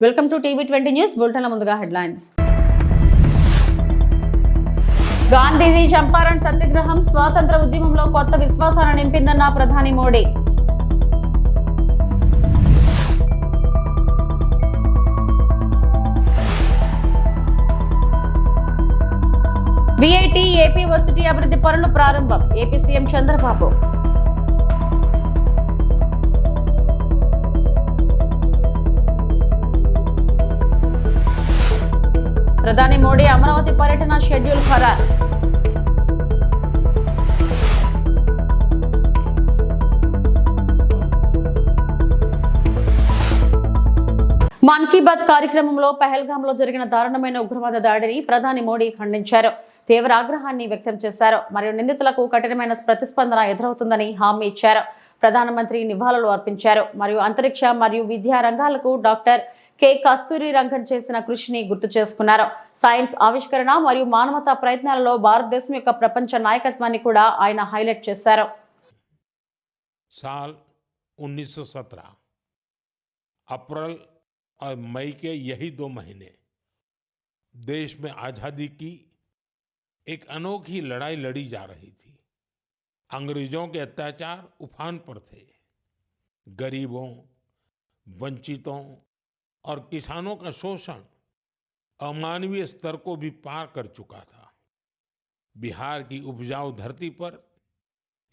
Welcome to టీవీ20 news బులెటిన్ల ముందుగా headlines. Gandhiji Champaran సత్యాగ్రహం స్వాతంత్ర ఉద్యమంలో కొత్త విశ్వాసాన్ని నింపిందన్న ప్రధాని మోడీ. విఐటి ఏపీ వర్సిటీ అభివృద్ధి పనులు ప్రారంభం ఏపీ సీఎం చంద్రబాబు. ప్రధాని మోడీ అమరావతి పర్యటన షెడ్యూల్ ఖరారు. మన్ కీ బాత్ కార్యక్రమంలో పహల్గామ్ లో జరిగిన దారుణమైన ఉగ్రవాద దాడిని ప్రధాని మోడీ ఖండించారు. తీవ్ర ఆగ్రహాన్ని వ్యక్తం చేశారు. మరియు నిందితులకు కఠినమైన ప్రతిస్పందన ఎదురవుతుందని హామీ ఇచ్చారు. ప్రధానమంత్రి నివాళులు అర్పించారు. మరియు అంతరిక్ష మరియు విద్యా రంగాలకు డాక్టర్ కె కస్తూరి రంగన్ చేసిన కృషిని గుర్తు చేసుకున్నారు. సైన్స్ ఆవిష్కరణ మరియు మానవతా ప్రయత్నాలలో భారతదేశం యొక్క ప్రపంచ నాయకత్వాన్ని కూడా ఆయన హైలైట్ చేశారు. साल 1917 अप्रैल और मई के यही 2 महीने देश में आजादी की एक अनोखी लड़ाई लड़ी जा रही थी। अंग्रेजों के अत्याचार उफान पर थे। गरीबों, वंचितों और किसानों का शोषण अमानवीय स्तर को भी पार कर चुका था। बिहार की उपजाऊ धरती पर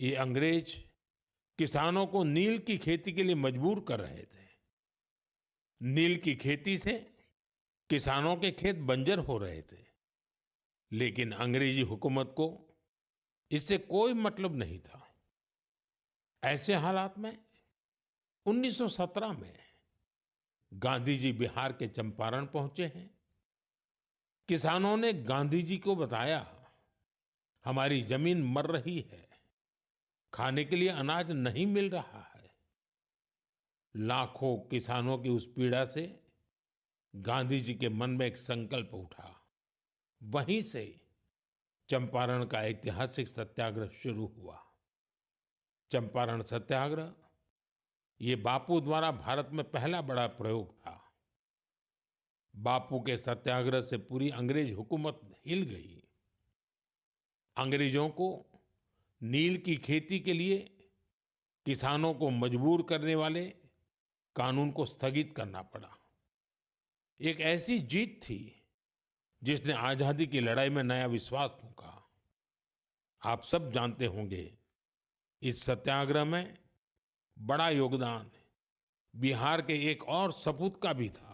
ये अंग्रेज किसानों को नील की खेती के लिए मजबूर कर रहे थे। नील की खेती से किसानों के खेत बंजर हो रहे थे, लेकिन अंग्रेजी हुकूमत को इससे कोई मतलब नहीं था। ऐसे हालात में 1917 में गांधी जी बिहार के चंपारण पहुंचे हैं। किसानों ने गांधी जी को बताया, हमारी जमीन मर रही है, खाने के लिए अनाज नहीं मिल रहा है। लाखों किसानों की उस पीड़ा से गांधी जी के मन में एक संकल्प उठा। वहीं से चंपारण का ऐतिहासिक सत्याग्रह शुरू हुआ। चंपारण सत्याग्रह ये बापू द्वारा भारत में पहला बड़ा प्रयोग था। बापू के सत्याग्रह से पूरी अंग्रेज हुकूमत हिल गई। अंग्रेजों को नील की खेती के लिए किसानों को मजबूर करने वाले कानून को स्थगित करना पड़ा। एक ऐसी जीत थी जिसने आजादी की लड़ाई में नया विश्वास फूंका। आप सब जानते होंगे, इस सत्याग्रह में बड़ा योगदान बिहार के एक और सपूत का भी था,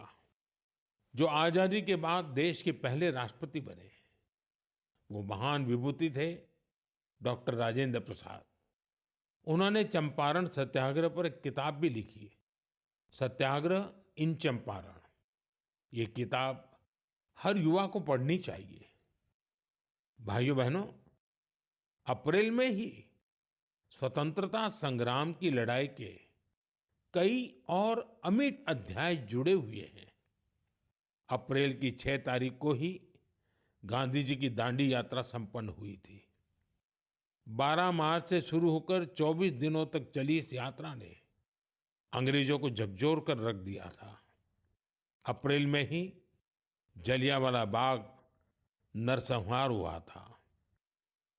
जो आजादी के बाद देश के पहले राष्ट्रपति बने। वो महान विभूति थे डॉक्टर राजेंद्र प्रसाद। उन्होंने चंपारण सत्याग्रह पर एक किताब भी लिखी, सत्याग्रह इन चंपारण। ये किताब हर युवा को पढ़नी चाहिए। भाइयों बहनों, अप्रैल में ही स्वतंत्रता संग्राम की लड़ाई के कई और अमिट अध्याय जुड़े हुए हैं। अप्रैल की 6 तारीख को ही गांधी जी की दांडी यात्रा संपन्न हुई थी। 12 मार्च से शुरू होकर 24 दिनों तक चली इस यात्रा ने अंग्रेजों को झकझोर कर रख दिया था। अप्रैल में ही जलियांवाला बाग नरसंहार हुआ था।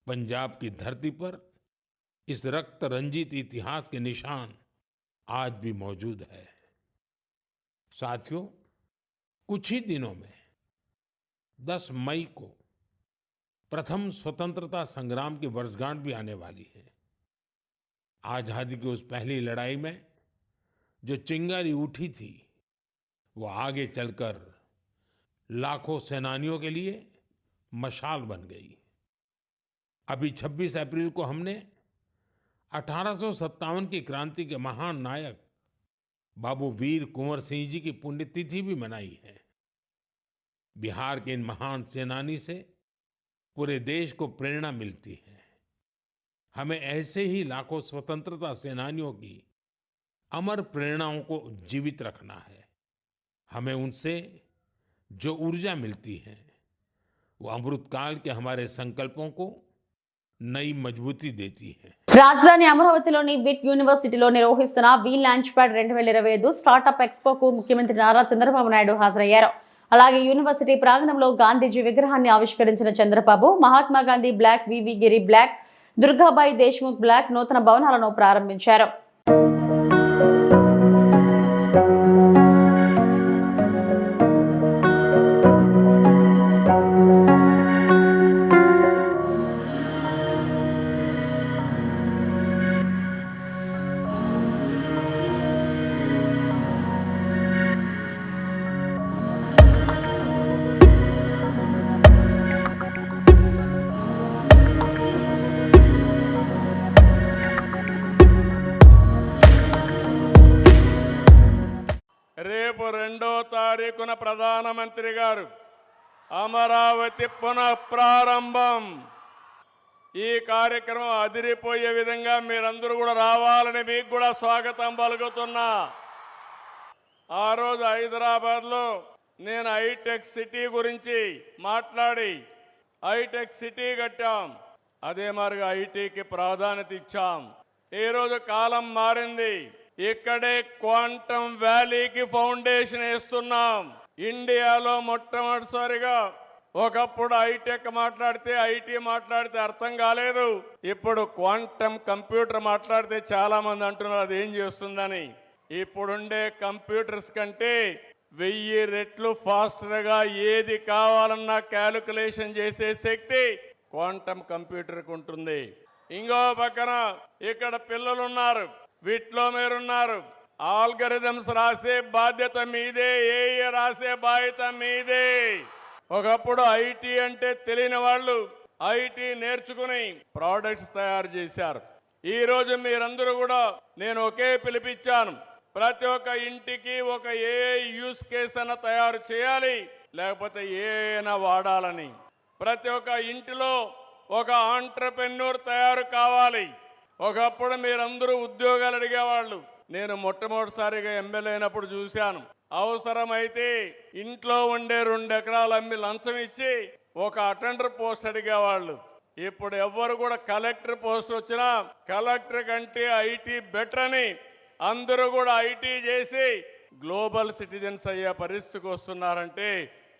पंजाब की धरती पर इस रक्त रंजित इतिहास के निशान आज भी मौजूद है। साथियों, कुछ ही दिनों में 10 मई को प्रथम स्वतंत्रता संग्राम की वर्षगांठ भी आने वाली है। आजादी की उस पहली लड़ाई में जो चिंगारी उठी थी, वो आगे चलकर लाखों सेनानियों के लिए मशाल बन गई। अभी 26 अप्रैल को हमने 1857 की क्रांति के महान नायक बाबू वीर कुंवर सिंह जी की पुण्यतिथि भी मनाई है। बिहार के इन महान सेनानी से पूरे देश को प्रेरणा मिलती है। हमें ऐसे ही लाखों स्वतंत्रता सेनानियों की अमर प्रेरणाओं को जीवित रखना है। हमें उनसे जो ऊर्जा मिलती है, वो अमृतकाल के हमारे संकल्पों को नई मजबूती देती है। రాజధాని అమరావతిలోని విట్ యూనివర్సిటీలో నిర్వహిస్తున్న వి లాంచ్ ప్యాడ్ 2025 స్టార్టప్ ఎక్స్పోకు ముఖ్యమంత్రి నారా చంద్రబాబు నాయుడు హాజరయ్యారు. అలాగే యూనివర్సిటీ ప్రాంగణంలో గాంధీజీ విగ్రహాన్ని ఆవిష్కరించిన చంద్రబాబు మహాత్మా గాంధీ బ్లాక్, వివి గిరి బ్లాక్, దుర్గాబాయి దేశ్ముఖ్ బ్లాక్ నూతన భవనాలను ప్రారంభించారు. రేపు 2వ తారీఖున ప్రధానమంత్రి గారు అమరావతి పునఃప్రారంభం. ఈ కార్యక్రమం అదిరిపోయే విధంగా మీరందరూ కూడా రావాలని మీకు కూడా స్వాగతం పలుకుతున్నా. ఆ రోజు హైదరాబాద్లో నేను హైటెక్ సిటీ గురించి మాట్లాడి హైటెక్ సిటీ కట్టాం. అదే మరిగా ఐటీకి ప్రాధాన్యత ఇచ్చాం. ఈరోజు కాలం మారింది. ఇక్కడే క్వాంటమ్ వ్యాలీకి ఫౌండేషన్ వేస్తున్నాం. ఇండియాలో మొట్టమొదటిసారిగా ఒకప్పుడు హైటెక్ మాట్లాడితే ఐటీ మాట్లాడితే అర్థం కాలేదు. ఇప్పుడు క్వాంటమ్ కంప్యూటర్ మాట్లాడితే చాలా మంది అంటున్నారు అది ఏం చేస్తుందని. ఇప్పుడుండే కంప్యూటర్స్ కంటే 1000 రెట్లు ఫాస్టర్గా ఏది కావాలన్నా క్యాలిక్యులేషన్ చేసే శక్తి క్వాంటమ్ కంప్యూటర్కి ఉంటుంది. ఇంకో పక్కన ఇక్కడ పిల్లలు ఉన్నారు, వీటిలో మీరున్నారు. ఆల్గరిథమ్స్ రాసే బాధ్యత మీదే, ఏఏ రాసే బాధ్యత మీదే. ఒకప్పుడు ఐటీ అంటే తెలియని వాళ్ళు ఐటీ నేర్చుకుని ప్రోడక్ట్స్ తయారు చేశారు. ఈరోజు మీరందరూ కూడా నేను ఒకే పిలిపించాను. ప్రతి ఒక్క ఇంటికి ఒక ఏఐ యూస్ కేస్ అన్న తయారు చేయాలి, లేకపోతే ఏఐనా వాడాలని. ప్రతి ఒక్క ఇంటిలో ఒక ఆంట్రప్రెన్యూర్ తయారు కావాలి. ఒకప్పుడు మీరందరూ ఉద్యోగాలు అడిగేవాళ్ళు. నేను మొట్టమొదటిసారిగా ఎమ్మెల్యే అయినప్పుడు చూశాను. అవసరమైతే ఇంట్లో ఉండే 2 ఎకరాలు అమ్మి లంచం ఇచ్చి ఒక అటెండర్ పోస్ట్ అడిగేవాళ్ళు. ఇప్పుడు ఎవ్వరు కూడా కలెక్టర్ పోస్ట్ వచ్చినా కలెక్టర్ కంటే ఐటీ బెటర్ అని అందరూ కూడా ఐటీ చేసి గ్లోబల్ సిటిజన్స్ అయ్యే పరిస్థితికి వస్తున్నారంటే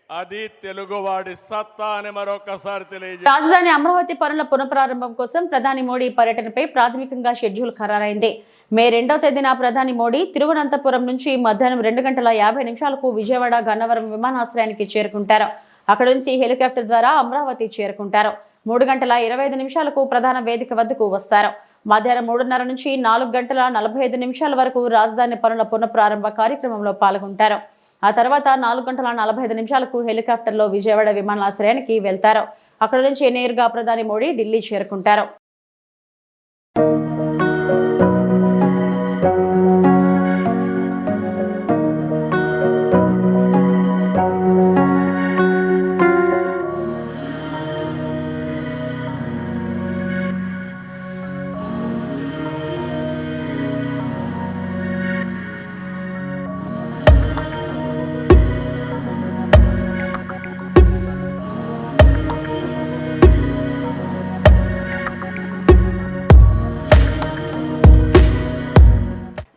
అది తెలుగువాడి సత్తా అని మరొకసారి తెలియజేస్తారు. రాజధాని అమరావతి పనుల పునఃప్రారంభం కోసం ప్రధాని మోడీ పర్యటనపై ప్రాథమికంగా షెడ్యూల్ ఖరారైంది. మే 2వ తేదీన ప్రధాని మోడీ తిరువనంతపురం నుంచి మధ్యాహ్నం 2:50 విజయవాడ గన్నవరం విమానాశ్రయానికి చేరుకుంటారు. అక్కడ నుంచి హెలికాప్టర్ ద్వారా అమరావతి చేరుకుంటారు. 3:25 ప్రధాన వేదిక వద్దకు వస్తారు. మధ్యాహ్నం 3:30 నుంచి 4:45 వరకు రాజధాని పనుల పునఃప్రారంభ కార్యక్రమంలో పాల్గొంటారు. ఆ తర్వాత 4:45 హెలికాప్టర్లో విజయవాడ విమానాశ్రయానికి వెళ్తారు. అక్కడ నుంచి నేరుగా ప్రధాని మోడీ ఢిల్లీ చేరుకుంటారు.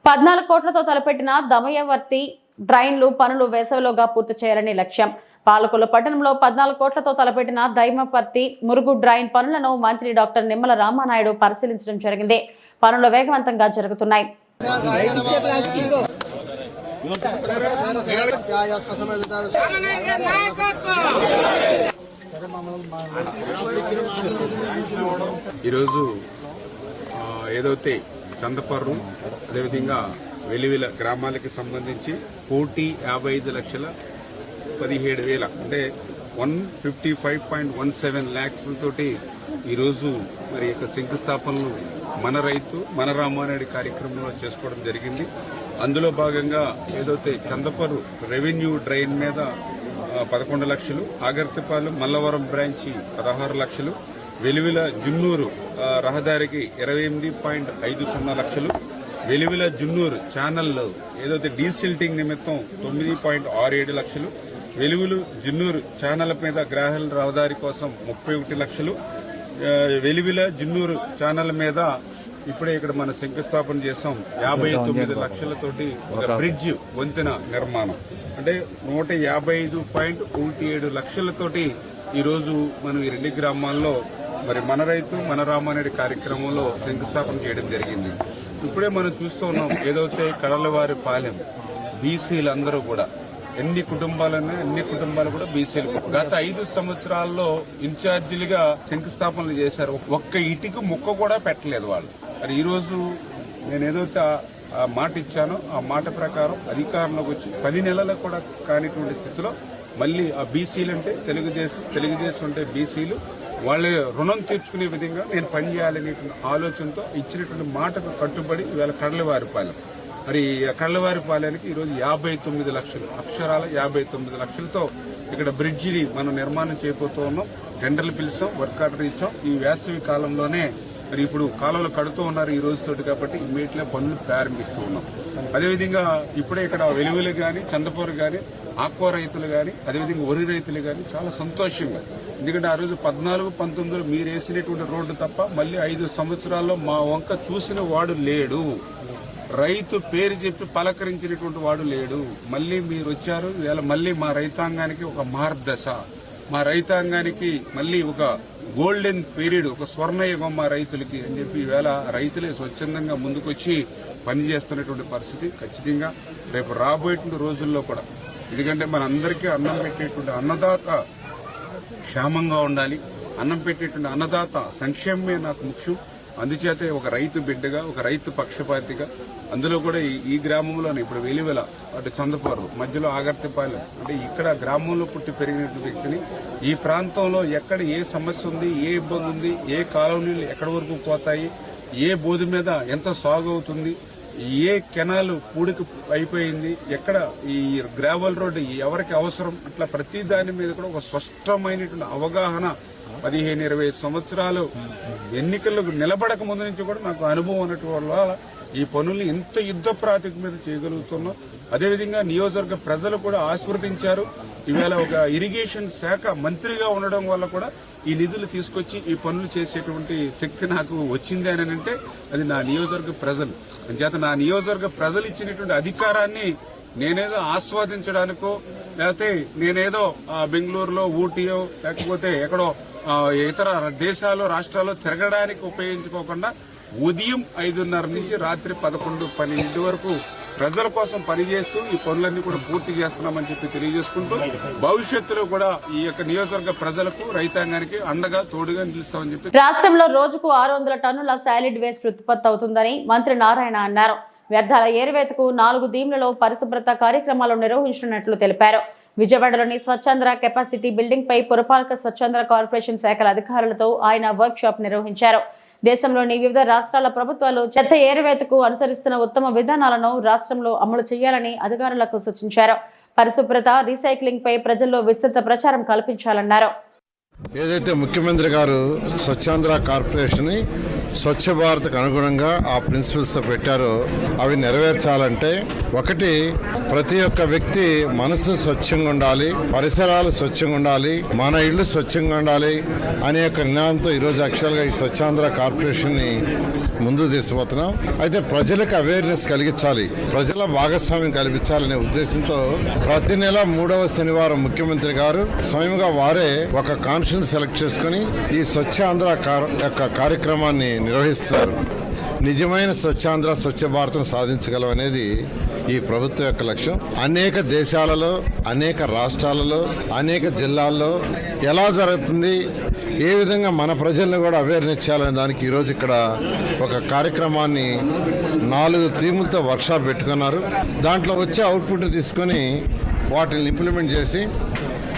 $14 కోట్లతో తలపెట్టిన దమయవర్తి డ్రైన్లు పనులు వేసవిలోగా పూర్తి చేయాలని లక్ష్యం. పాలకొల్లు పట్టణంలో 14 కోట్లతో తలపెట్టిన దైమపర్తి మురుగు డ్రైన్ పనులను మంత్రి డాక్టర్ నిమ్మల రామానాయుడు పరిశీలించడం జరిగింది. పనులు వేగవంతంగా జరుగుతున్నాయి. ఈరోజు ఏదైతే చందపర్రు అదేవిధంగా వెలివిల గ్రామాలకి సంబంధించి 1,55,17,000 అంటే 155.17 lakhs తోటి ఈరోజు మరి యొక్క శంకుస్థాపనలు మన రైతు మన రామానాయుడు కార్యక్రమంలో చేసుకోవడం జరిగింది. అందులో భాగంగా ఏదైతే చందపర్రు రెవెన్యూ డ్రైన్ మీద 11 లక్షలు, ఆగర్తిపాలెం మల్లవరం బ్రాంచి 16 లక్షలు, వెలివిల జున్నూరు రహదారికి 28.50 లక్షలు, వెలివిల జున్నూరు ఛానల్లో ఏదైతే డీసిల్టింగ్ నిమిత్తం 9.67 లక్షలు, వెలుగులు జున్నూరు ఛానల్ మీద గ్రాహల రహదారి కోసం 31 లక్షలు, వెలివిల జున్నూరు ఛానల్ మీద ఇప్పుడే ఇక్కడ మనం శంకుస్థాపన చేసాం 59 లక్షలతోటి ఒక బ్రిడ్జ్ వంతెన నిర్మాణం, అంటే 155.17 లక్షలతోటి ఈరోజు మనం ఈ రెండు గ్రామాల్లో మరి మన రైతు మన రామారెడ్డి కార్యక్రమంలో శంకుస్థాపన చేయడం జరిగింది. ఇప్పుడే మనం చూస్తూ ఉన్నాం, ఏదైతే కడలవారి పాలెం బీసీలందరూ కూడా ఎన్ని కుటుంబాలు కూడా బీసీలు గత 5 సంవత్సరాల్లో ఇన్ఛార్జీలుగా శంకుస్థాపనలు చేశారు. ఒక్క ఇటుక ముక్క కూడా పెట్టలేదు వాళ్ళు. మరి ఈరోజు నేను ఏదైతే ఆ మాట ఇచ్చానో ఆ మాట ప్రకారం అధికారంలోకి వచ్చి 10 నెలలకు కూడా కానిటువంటి స్థితిలో మళ్ళీ ఆ బీసీలు అంటే తెలుగుదేశం అంటే బీసీలు వాళ్ళ రుణం తీర్చుకునే విధంగా నేను పనిచేయాలనేటువంటి ఆలోచనతో ఇచ్చినటువంటి మాటకు కట్టుబడి ఇవాళ కడలవారిపాలెం, మరి కళ్ళవారిపాలెనికి ఈరోజు 59 లక్షలు, అక్షరాల 59 లక్షలతో ఇక్కడ బ్రిడ్జిని మనం నిర్మాణం చేయబోతూ ఉన్నాం. టెండర్లు పిలిచాం, వర్క్ ఆర్డర్ ఇచ్చాం. ఈ వేసవి కాలంలోనే మరి ఇప్పుడు కాలువలు కడుతూ ఉన్నారు ఈ రోజుతోటి, కాబట్టి ఇమ్మీడియట్గా పనులు ప్రారంభిస్తూ ఉన్నాం. అదేవిధంగా ఇప్పుడే ఇక్కడ వెలుగులు కానీ చందపూర్ కానీ ఆక్వా రైతులు కానీ అదేవిధంగా వరి రైతులు కానీ చాలా సంతోషంగా, ఎందుకంటే ఆ రోజు 14-19లో మీరు వేసినటువంటి రోడ్డు తప్ప మళ్ళీ 5 సంవత్సరాల్లో మా వంక చూసిన వాడు లేడు, రైతు పేరు చెప్పి పలకరించినటువంటి వాడు లేడు. మళ్ళీ మీరు వచ్చారు, ఇవాళ మళ్ళీ మా రైతాంగానికి ఒక మార్గదశ, మా రైతాంగానికి మళ్ళీ ఒక గోల్డెన్ పీరియడ్, ఒక స్వర్ణయుగం మా రైతులకి అని చెప్పి ఈవేళ రైతులే స్వచ్ఛందంగా ముందుకొచ్చి పనిచేస్తున్నటువంటి పరిస్థితి ఖచ్చితంగా రేపు రాబోయేటువంటి రోజుల్లో కూడా, ఎందుకంటే మనందరికీ అన్నం పెట్టేటువంటి అన్నదాత క్షేమంగా ఉండాలి, అన్నం పెట్టేటువంటి అన్నదాత సంక్షేమమే నాకు ముఖ్యం. అందుచేతే ఒక రైతు బిడ్డగా, ఒక రైతు పక్షపాతిగా, అందులో కూడా ఈ గ్రామంలోనే ఇప్పుడు వెలివెల అటు చందపూర్ మధ్యలో ఆగర్తిపాలెం, అంటే ఇక్కడ గ్రామంలో పుట్టి పెరిగిన వ్యక్తిని ఈ ప్రాంతంలో ఎక్కడ ఏ సమస్య ఉంది, ఏ ఇబ్బంది ఉంది, ఏ కాలువ నీళ్లు ఎక్కడి వరకు పోతాయి, ఏ బోధి మీద ఎంత సాగు అవుతుంది, ఏ కెనాలు పూడికి అయిపోయింది, ఎక్కడ ఈ గ్రావెల్ రోడ్డు ఎవరికి అవసరం, ఇట్లా ప్రతి దాని మీద కూడా ఒక స్పష్టమైనటువంటి అవగాహన 15-20 సంవత్సరాలు ఎన్నికలకు నిలబడక ముందు నుంచి కూడా నాకు అనుభవం ఉన్నటువంటి వల్ల ఈ పనుల్ని ఎంత యుద్ధ ప్రాతిపదిక మీద చేయగలుగుతున్నాం. అదేవిధంగా నియోజకవర్గ ప్రజలు కూడా ఆశీర్వదించారు. ఈవేళ ఒక ఇరిగేషన్ శాఖ మంత్రిగా ఉండడం వల్ల కూడా ఈ నిధులు తీసుకొచ్చి ఈ పనులు చేసేటువంటి శక్తి నాకు వచ్చింది అని అంటే అది నా నియోజకవర్గ ప్రజలు. అంచేత నా నియోజకవర్గ ప్రజలు ఇచ్చినటువంటి అధికారాన్ని నేనేదో ఆస్వాదించడానికో, లేకపోతే నేనేదో బెంగళూరులో ఊటీయో లేకపోతే ఎక్కడో ఇతర దేశాలు రాష్ట్రాల్లో తిరగడానికి ఉపయోగించుకోకుండా ఉదయం 5:30 నుంచి రాత్రి 11-12 వరకు ప్రజల కోసం పనిచేస్తూ ఈ పనులన్నీ కూడా పూర్తి చేస్తున్నామని చెప్పి తెలియజేసుకుంటూ భవిష్యత్తులో కూడా ఈ యొక్క నియోజకవర్గ ప్రజలకు రైతాంగానికి అండగా తోడుగా నిలుస్తామని చెప్పి. రాష్ట్రంలో రోజుకు 600 టన్నుల సాలిడ్ వేస్ట్ ఉత్పత్తి అవుతుందని మంత్రి నారాయణ అన్నారు. వ్యర్థాల ఏరువేతకు 4 దీమ్లలో పరిశుభ్రత కార్యక్రమాలు నిర్వహించనున్నట్లు తెలిపారు. విజయవాడలోని స్వచ్ఛాంధ్ర కెపాసిటీ బిల్డింగ్ పై పురపాలక స్వచ్ఛాంధ్ర కార్పొరేషన్ శాఖల అధికారులతో ఆయన వర్క్ షాప్ నిర్వహించారు. దేశంలోని వివిధ రాష్ట్రాల ప్రభుత్వాలు చెత్త ఏరువేతకు అనుసరిస్తున్న ఉత్తమ విధానాలను రాష్ట్రంలో అమలు చేయాలని అధికారులకు సూచించారు. పరిశుభ్రత, రీసైక్లింగ్ పై ప్రజల్లో విస్తృత ప్రచారం కల్పించాలన్నారు. ఏదైతే ముఖ్యమంత్రి గారు స్వచ్ఛాంధ్ర కార్పొరేషన్ ని స్వచ్ఛ భారత్ కు అనుగుణంగా ఆ ప్రిన్సిపల్స్ పెట్టారో అవి నెరవేర్చాలంటే ఒకటి, ప్రతి ఒక్క వ్యక్తి మనసు స్వచ్ఛంగా ఉండాలి, పరిసరాలు స్వచ్ఛంగా ఉండాలి, మన ఇళ్లు స్వచ్ఛంగా ఉండాలి అనే ఒక నినాదంతో ఈరోజు యాక్చువల్గా ఈ స్వచ్ఛాంధ్ర కార్పొరేషన్ ని ముందు తీసుకుపోతున్నాం. అయితే ప్రజలకు అవేర్నెస్ కలిగించాలి, ప్రజల భాగస్వామ్యం కల్పించాలనే ఉద్దేశంతో ప్రతి నెల 3వ శనివారం ముఖ్యమంత్రి గారు స్వయంగా వారే ఒక కాన్ఫరెన్స్ సెలెక్ట్ చేసుకుని ఈ స్వచ్ఛాంధ్ర యొక్క కార్యక్రమాన్ని నిర్వహిస్తున్నారు. నిజమైన స్వచ్ఛాంధ్ర, స్వచ్ఛ భారతం సాధించగలం అనేది ఈ ప్రభుత్వం యొక్క లక్ష్యం. అనేక దేశాలలో, అనేక రాష్ట్రాలలో, అనేక జిల్లాల్లో ఎలా జరుగుతుంది, ఏ విధంగా మన ప్రజలను కూడా అవేర్నెస్ చేయాలనే దానికి ఈరోజు ఇక్కడ ఒక కార్యక్రమాన్ని 4 థీములతో వర్క్షాప్ పెట్టుకున్నారు. దాంట్లో వచ్చే అవుట్పుట్ తీసుకొని వాటిని ఇంప్లిమెంట్ చేసి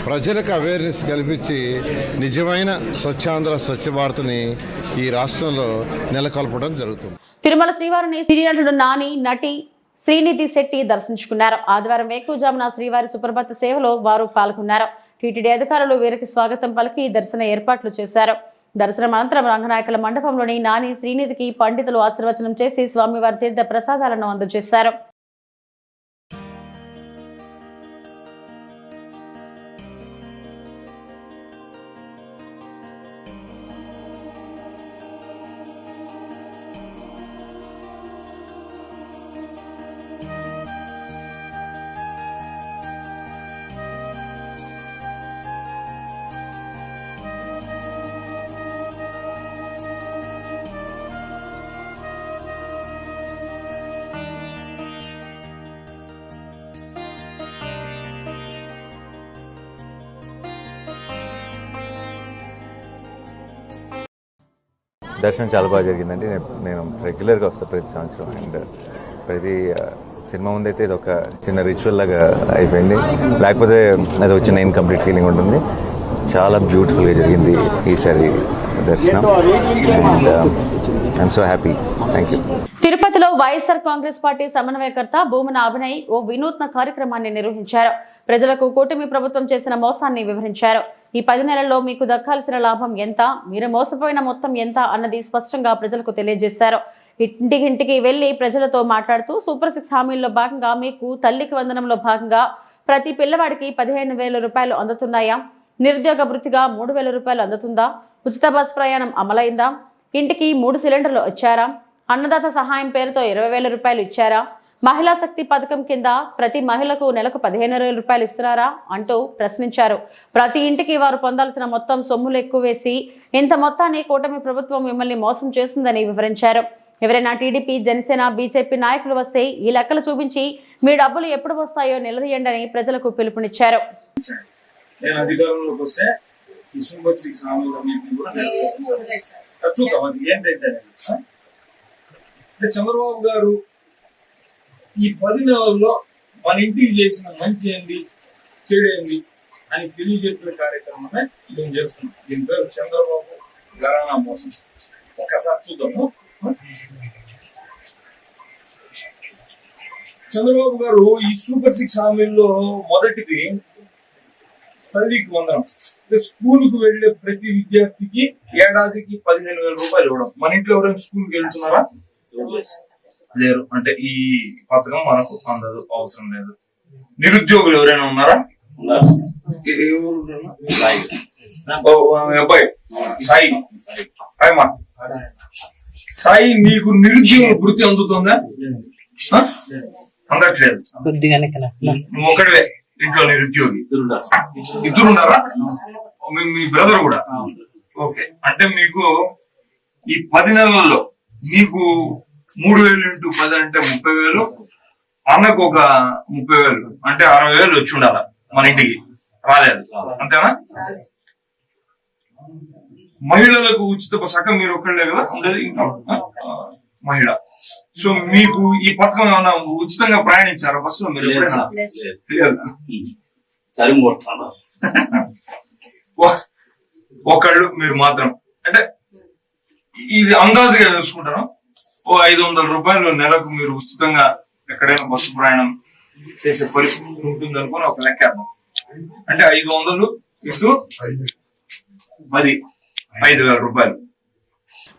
ప్రజలకు అవేర్నెస్ కల్పించి నిజమైన స్వచ్ఛాంధ్ర, స్వచ్ఛ భారత్ని ఈ రాష్ట్రంలో నెలకొల్పడం జరుగుతుంది. తిరుమల శ్రీవారిని సినీ నటుడు నాని, నటి శ్రీనిధి శెట్టి దర్శించుకున్నారు. ఆదివారం వేకువజామున శ్రీవారి సుప్రభాత సేవలో వారు పాల్గొన్నారు. టీటీడీ అధికారులు వీరికి స్వాగతం పలికి దర్శన ఏర్పాట్లు చేశారు. దర్శనం అనంతరం రంగనాయకుల మండపంలోని నాని, శ్రీనిధికి పండితులు ఆశీర్వచనం చేసి స్వామివారి తీర్థ ప్రసాదాలను అందజేశారు. దర్శనం చాలా బాగా జరిగిందండి. నేను రెగ్యులర్గా వస్తాను ప్రతి సంవత్సరం. అండ్ ప్రతి సినిమా ముందైతే ఇది ఒక చిన్న రిచువల్ లాగా అయిపోయింది. లేకపోతే అది ఒక చిన్న ఇన్కంప్లీట్ ఫీలింగ్ ఉంటుంది. చాలా బ్యూటిఫుల్గా జరిగింది ఈసారి దర్శనం. And I'm so happy. Thank you. తిరుపతిలో వైఎస్ఆర్ కాంగ్రెస్ పార్టీ సమన్వయకర్త భూమన అభినయ్ ఓ వినూత్న కార్యక్రమాన్ని నిర్వహించారు. ప్రజలకు కూటమి ప్రభుత్వం చేసిన మోసాన్ని వివరించారు. ఈ 10 నెలల్లో మీకు దక్కాల్సిన లాభం ఎంత, మీరు మోసపోయిన మొత్తం ఎంత అన్నది స్పష్టంగా ప్రజలకు తెలియజేశారు. ఇంటికి వెళ్లి ప్రజలతో మాట్లాడుతూ సూపర్ 6 హామీల్లో భాగంగా మీకు తల్లికి వందనంలో భాగంగా ప్రతి పిల్లవాడికి 15,000 రూపాయలు అందుతున్నాయా, నిరుద్యోగ వృత్తిగా 3,000 రూపాయలు అందుతుందా, ఉచిత బస్ ప్రయాణం అమలైందా, ఇంటికి 3 సిలిండర్లు వచ్చారా, అన్నదాత సహాయం పేరుతో 20,000 రూపాయలు ఇచ్చారా, మహిళా శక్తి పథకం కింద ప్రతి మహిళకు నెలకు 15,000 రూపాయలు ఇస్తున్నారా అంటూ ప్రశ్నించారు. ప్రతి ఇంటికి వారు పొందాల్సిన మొత్తం సొమ్ములు ఎక్కువ వేసి ఇంత మొత్తాన్ని కూటమి ప్రభుత్వం మిమ్మల్ని మోసం చేసిందని వివరించారు. ఎవరైనా టీడీపీ, జనసేన, బీజేపీ నాయకులు వస్తే ఈ లెక్కలు చూపించి మీ డబ్బులు ఎప్పుడు వస్తాయో నిలదీయండి అని ప్రజలకు పిలుపునిచ్చారు. నేను అధికారంలోకి వస్తే ఈ సూపర్ 6 హామీలన్నింటినీ కూడా చూద్దాం. అది ఏంటంటే చంద్రబాబు గారు ఈ 10 నెలల్లో మన ఇంటికి చేసిన మంచి ఏంది, చెడు ఏంది అని తెలియజెప్పే కార్యక్రమమే మేము చేస్తున్నాం. దీని పేరు చంద్రబాబు ఘరానా మోసం. ఒక్కసారి చూద్దాము. చంద్రబాబు గారు ఈ సూపర్ 6 హామీల్లో మొదటిది తల్లికి వందనం. స్కూల్కి వెళ్లే ప్రతి విద్యార్థికి ఏడాదికి 15,000 రూపాయలు ఇవ్వడం. మన ఇంట్లో ఎవరైనా స్కూల్కి వెళ్తున్నారా? లేరు. అంటే ఈ పథకం మనకు అందదు, అవసరం లేదు. నిరుద్యోగులు ఎవరైనా ఉన్నారా? అబ్బాయి సాయి, అమ్మా సాయి, నీకు నిరుద్యోగ వృత్తి అందుతుందా? అందట్లేదు. నువ్వు ఒకటివే ఇంట్లో నిరుద్యోగి. ఇద్దరు ఉన్నారా? మీ బ్రదర్ కూడా? ఓకే. అంటే మీకు ఈ 10 నెలల్లో మీకు 3,000 ఇంటూ 10 అంటే 30,000, అన్నకు ఒక 30,000 అంటే 60,000 వచ్చి ఉండాల. మన ఇంటికి రాలేదు, అంతేనా? మహిళలకు ఉచిత సగం మీరు ఒక్కళ్ళే కదా ఉండేది, ఇంకా మహిళ. సో మీకు ఈ పథకం ఏమైనా ఉచితంగా ప్రయాణించారా బస్సులో మీరు? ఒకళ్ళు మీరు మాత్రం. అంటే ఇది అందాజుగా చూసుకుంటారా? ఓ 500 రూపాయలు నెలకు మీరు ఉచితంగా ఎక్కడైనా బస్సు ప్రయాణం చేసే పరిస్థితి ఉంటుంది అనుకుని ఒక లెక్క. అంటే 500 ఇటు 5,000 రూపాయలు.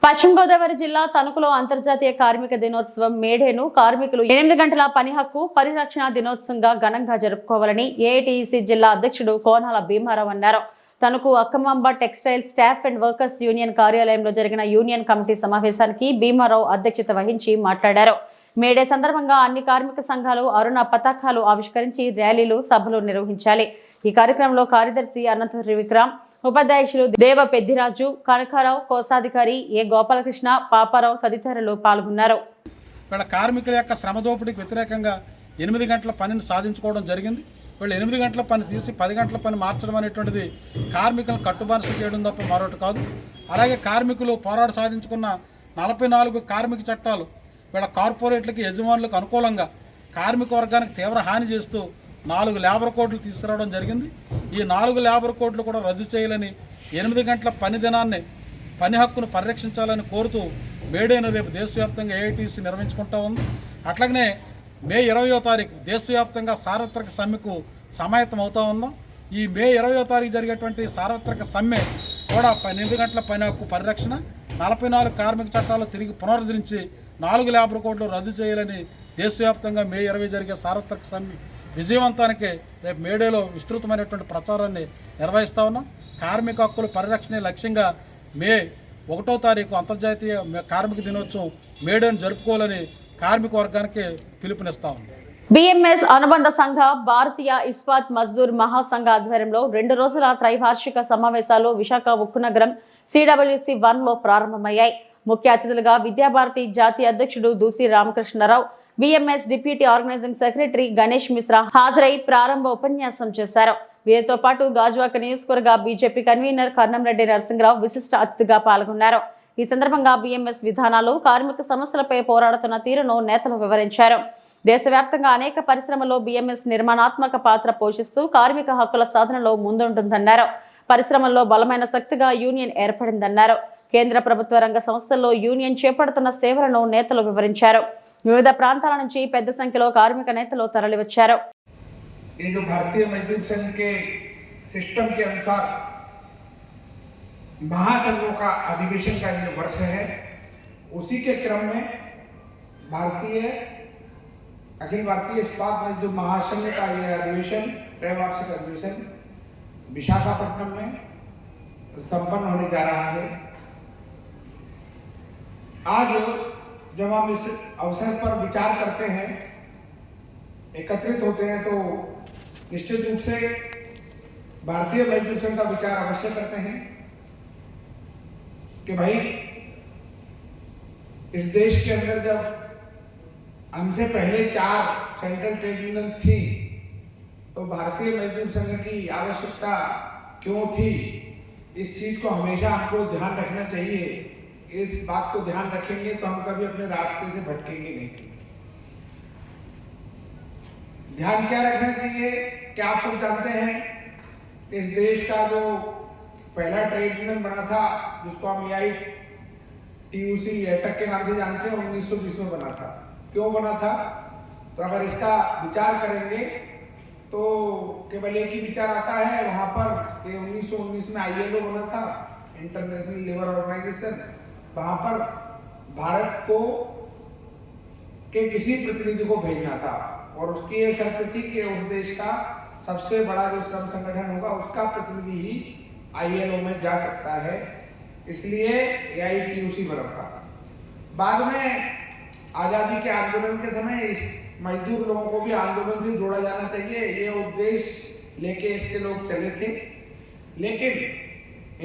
పశ్చిమ గోదావరి జిల్లా తణుకులో అంతర్జాతీయ కార్మిక దినోత్సవం మేడేను కార్మికులు 8 గంటల పని హక్కు పరిరక్షణ దినోత్సవంగా ఘనంగా జరుపుకోవాలని ఏఐటీసీ జిల్లా అధ్యక్షుడు కోనాల భీమారావు అన్నారు. Tanuku Akkamamba textile staff and workers union కార్యాలయంలో జరిగిన యూనియన్ కమిటీ సమావేశానికి భీమారావు అధ్యక్షత వహించి మాట్లాడారు. మేడే సందర్భంగా అన్ని కార్మిక సంఘాలు అరుణ పతాకాలు ఆవిష్కరించి ర్యాలీలు, సభలు నిర్వహించాలి. ఈ కార్యక్రమంలో కార్యదర్శి అనంత త్రివిక్రమ్, ఉపాధ్యక్షులు దేవ పెద్దిరాజు, కనకారావు, కోశాధికారి ఏ గోపాలకృష్ణ, పాపారావు తదితరులు పాల్గొన్నారు. వీళ్ళ కార్మికుల యొక్క శ్రమదోపిడికి వ్యతిరేకంగా 8 గంటల పనిని సాధించుకోవడం జరిగింది. వీళ్ళు 8 గంటల పని తీసి 10 గంటల పని మార్చడం అనేటువంటిది కార్మికులను కట్టుబానిస చేయడం తప్ప మరొకటి కాదు. అలాగే కార్మికులు పోరాట సాధించుకున్న 44 కార్మిక చట్టాలు వీళ్ళ కార్పొరేట్లకి, యజమానులకు అనుకూలంగా కార్మిక వర్గానికి తీవ్ర హాని చేస్తూ 4 లేబర్ కోడ్లు తీసుకురావడం జరిగింది. ఈ 4 లేబర్ కోడ్లు కూడా రద్దు చేయాలని, 8 గంటల పని దినాన్ని, పని హక్కును పరిరక్షించాలని కోరుతూ మేడేను రేపు దేశవ్యాప్తంగా ఏఐటీసీ నిర్వహించుకుంటూ ఉంది. అట్లాగనే మే 20వ తారీఖు దేశవ్యాప్తంగా సార్వత్రిక సమ్మెకు సమాయత్తం అవుతూ ఉన్నాం. ఈ మే 20వ తారీఖు జరిగేటువంటి సార్వత్రిక సమ్మె కూడా 8 గంటల పని హక్కు పరిరక్షణ, 44 కార్మిక చట్టాలు తిరిగి పునరుద్ధరించి 4 లేబర్ కోడ్లు రద్దు చేయాలని దేశవ్యాప్తంగా మే 20 జరిగే సార్వత్రిక సమ్మె విజయవంతానికి రేపు మేడేలో విస్తృతమైనటువంటి ప్రచారాన్ని నిర్వహిస్తూ ఉన్నాం. కార్మిక హక్కుల పరిరక్షణ లక్ష్యంగా మే 1వ తారీఖు అంతర్జాతీయ కార్మిక దినోత్సవం మేడేను జరుపుకోవాలని కార్మిక వర్గానికి పిలుపునిస్తా ఉంది. బిఎంఎస్ అనుబంధ సంఘ భారతీయ ఇస్పాత్ మజ్దూర్ మహాసంఘ ఆధ్వర్యంలో 2 రోజుల త్రైవార్షిక సమావేశాలు విశాఖ ఉక్కు నగరం CWC 1లో ప్రారంభమయ్యాయి. ముఖ్య అతిథులుగా విద్యాభారతి జాతీయ అధ్యక్షుడు Doosi Ramakrishna Rao, BMS deputy organising secretary Ganesh Mishra హాజరై ప్రారంభ ఉపన్యాసం చేశారు. వీరితో పాటు గాజువాక నియోజకవర్గ బీజేపీ కన్వీనర్ కర్నంరెడ్డి నరసింహరావు విశిష్ట అతిథిగా పాల్గొన్నారు. ఈ సందర్భంగా BMS విధానాలు, కార్మిక సమస్యలపై పోరాడుతున్న తీరును నేతలు వివరించారు. దేశవ్యాప్తంగా అనేక పరిశ్రమల్లో BMS నిర్మాణాత్మక పాత్ర పోషిస్తూ కార్మిక హక్కుల సాధనలో ముందుంటుందన్నారు. పరిశ్రమల్లో బలమైన శక్తిగా యూనియన్ ఏర్పడిందన్నారు. కేంద్ర ప్రభుత్వ రంగ సంస్థల్లో యూనియన్ చేపడుతున్న సేవలను నేతలు వివరించారు. వివిధ ప్రాంతాల నుంచి పెద్ద సంఖ్యలో కార్మిక నేతలు తరలివచ్చారు. ये जो भारतीय मजदूर संघ के सिस्टम के अनुसार महासंघों का अधिवेशन का ये वर्ष है, उसी के क्रम में अखिल भारतीय इस्पात मजदूर महासंघ का ये अधिवेशन, त्रैवार्षिक अधिवेशन विशाखापट्टनम में संपन्न होने जा रहा है। आज जब हम इस अवसर पर विचार करते हैं, एकत्रित होते हैं, तो निश्चित रूप से भारतीय मजदूर संघ का विचार अवश्य करते हैं कि भाई इस देश के अंदर जब हमसे पहले 4 सेंट्रल ट्रेड यूनियन थी, तो भारतीय मजदूर संघ की आवश्यकता क्यों थी, इस चीज को हमेशा हमको ध्यान रखना चाहिए। इस बात को ध्यान रखेंगे तो हम कभी अपने रास्ते से भटकेंगे नहीं। ध्यान क्या रखना चाहिए, क्या आप सब जानते हैं, इस देश का जो पहला ट्रेड यूनियन बना था, जिसको हम AITUC एटक के नाम से जानते हैं, 1920 में बना था। क्यों बना था, तो अगर इसका विचार करेंगे तो केवल एक ही विचार आता है वहाँ पर कि 1919 में ILO बना था, इंटरनेशनल लेबर ऑर्गेनाइजेशन। वहाँ पर भारत को के किसी प्रतिनिधि को भेजना था और उसकी ये शर्त थी कि उस देश का सबसे बड़ा जो श्रम संगठन होगा उसका प्रतिनिधि ही ILO में जा सकता है, इसलिए AITUC बना था। बाद में आज़ादी के आंदोलन के समय इस मजदूर लोगों को भी आंदोलन से जोड़ा जाना चाहिए, ये उद्देश्य लेके इसके लोग चले थे, लेकिन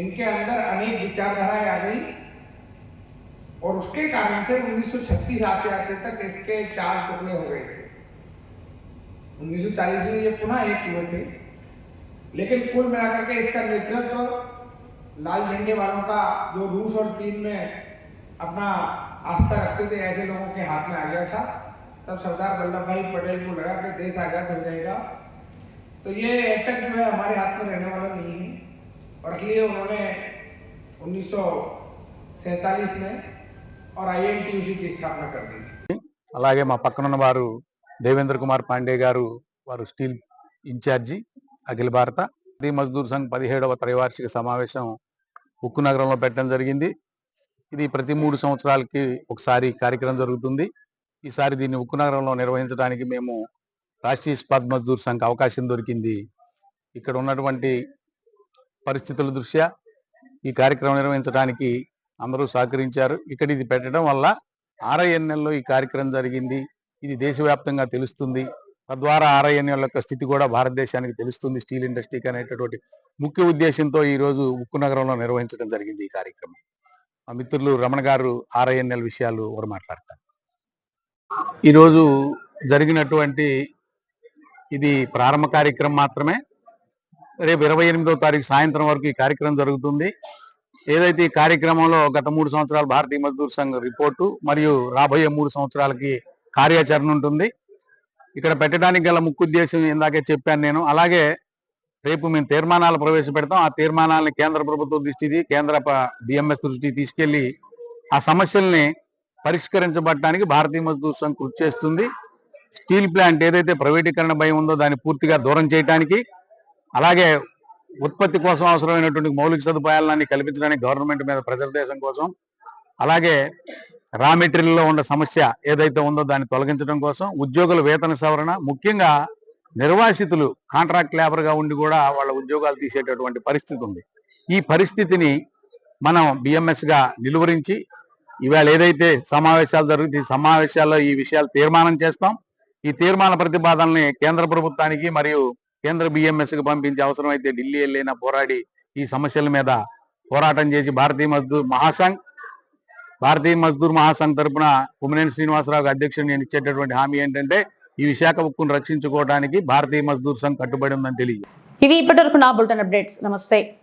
इनके अंदर अनेक विचारधाराएं आ गई और उसके कारण से 1936 आते आते तक इसके 4 टुकड़े हो गए थे। 1940 में ये पुनः एक हुए थे, लेकिन कुल मिलाकर के इसका नेतृत्व लाल झंडे वालों का, जो रूस और चीन में अपना आस्था रखते थे, ऐसे लोगों के हाथ में आ गया था। तब सरदार वल्लभ भाई पटेल को लगा कि देश आजाद हो जाएगा, तो ये एटक जो है हमारे हाथ में रहने वाला नहीं है, और इसलिए उन्होंने 1947 में और INTUC की स्थापना कर दी। అలాగే మా పక్కనున్న వారు దేవేంద్ర కుమార్ పాండే గారు, వారు స్టీల్ ఇన్ఛార్జి అఖిల భారత మజ్దూర్ సంఘ్ 17వ త్రైవార్షిక సమావేశం ఉక్కు నగరంలో పెట్టడం జరిగింది. ఇది ప్రతి 3 సంవత్సరాలకి ఒకసారి కార్యక్రమం జరుగుతుంది. ఈసారి దీన్ని ఉక్కు నగరంలో నిర్వహించడానికి మేము రాష్ట్రీయ ఇస్పాత్ మజ్దూర్ సంఘ్ అవకాశం దొరికింది. ఇక్కడ ఉన్నటువంటి పరిస్థితుల దృష్ట్యా ఈ కార్యక్రమం నిర్వహించడానికి అందరూ సహకరించారు. ఇక్కడ ఇది పెట్టడం వల్ల RINL లో ఈ కార్యక్రమం జరిగింది, ఇది దేశవ్యాప్తంగా తెలుస్తుంది. తద్వారా RINL యొక్క స్థితి కూడా భారతదేశానికి తెలుస్తుంది, స్టీల్ ఇండస్ట్రీకి అనేటటువంటి ముఖ్య ఉద్దేశంతో ఈరోజు ఉక్కు నగరంలో నిర్వహించడం జరిగింది ఈ కార్యక్రమం. మా మిత్రులు రమణ గారు RINL విషయాలు వారు మాట్లాడతారు. ఈరోజు జరిగినటువంటి ఇది ప్రారంభ కార్యక్రమం మాత్రమే. రేపు 28వ తారీఖు సాయంత్రం వరకు ఈ కార్యక్రమం జరుగుతుంది. ఏదైతే ఈ కార్యక్రమంలో గత 3 సంవత్సరాల భారతీయ మజ్దూర్ సంఘ్ రిపోర్టు మరియు రాబోయే 3 సంవత్సరాలకి కార్యాచరణ ఉంటుంది. ఇక్కడ పెట్టడానికి గల ముఖ్య ఉద్దేశం ఇందాకే చెప్పాను నేను. అలాగే రేపు మేము తీర్మానాలు ప్రవేశపెడతాం. ఆ తీర్మానాలని కేంద్ర ప్రభుత్వం దృష్టికి, కేంద్ర BMS దృష్టికి తీసుకెళ్లి ఆ సమస్యల్ని పరిష్కరించబడటానికి భారతీయ మజ్దూర్ సంఘ్ కృషి చేస్తుంది. స్టీల్ ప్లాంట్ ఏదైతే ప్రైవేటీకరణ భయం ఉందో దాన్ని పూర్తిగా దూరం చేయడానికి, అలాగే ఉత్పత్తి కోసం అవసరమైనటువంటి మౌలిక సదుపాయాలన్నీ కల్పించడానికి గవర్నమెంట్ మీద ప్రెజర్ దేశం కోసం, అలాగే రా మెటీరియల్లో ఉన్న సమస్య ఏదైతే ఉందో దాన్ని తొలగించడం కోసం, ఉద్యోగుల వేతన సవరణ, ముఖ్యంగా నిర్వాసితులు కాంట్రాక్ట్ లేబర్గా ఉండి కూడా వాళ్ళ ఉద్యోగాలు తీసేటటువంటి పరిస్థితి ఉంది. ఈ పరిస్థితిని మనం BMSగా నిలువరించి ఇవాళ ఏదైతే సమావేశాలు జరుగుతాయి, ఈ సమావేశాల్లో ఈ విషయాలు తీర్మానం చేస్తాం. ఈ తీర్మాన ప్రతిపాదనల్ని కేంద్ర ప్రభుత్వానికి మరియు కేంద్ర BMSకి పంపించే అవసరమైతే ఢిల్లీ వెళ్ళైనా పోరాడి ఈ సమస్యల మీద పోరాటం చేసి భారతీయ మజ్దూర్ మహాసంఘ్ తరపున కుమ్మనేని శ్రీనివాసరావు అధ్యక్షుడు నేను ఇచ్చేటటువంటి హామీ ఏంటంటే ఈ విశాఖ ఉక్కును రక్షించుకోవడానికి భారతీయ మజ్దూర్ సంఘ్ కట్టుబడి ఉందని తెలియదు. ఇవి ఇప్పటివరకు నా బులెటిన్ అప్డేట్స్. నమస్తే.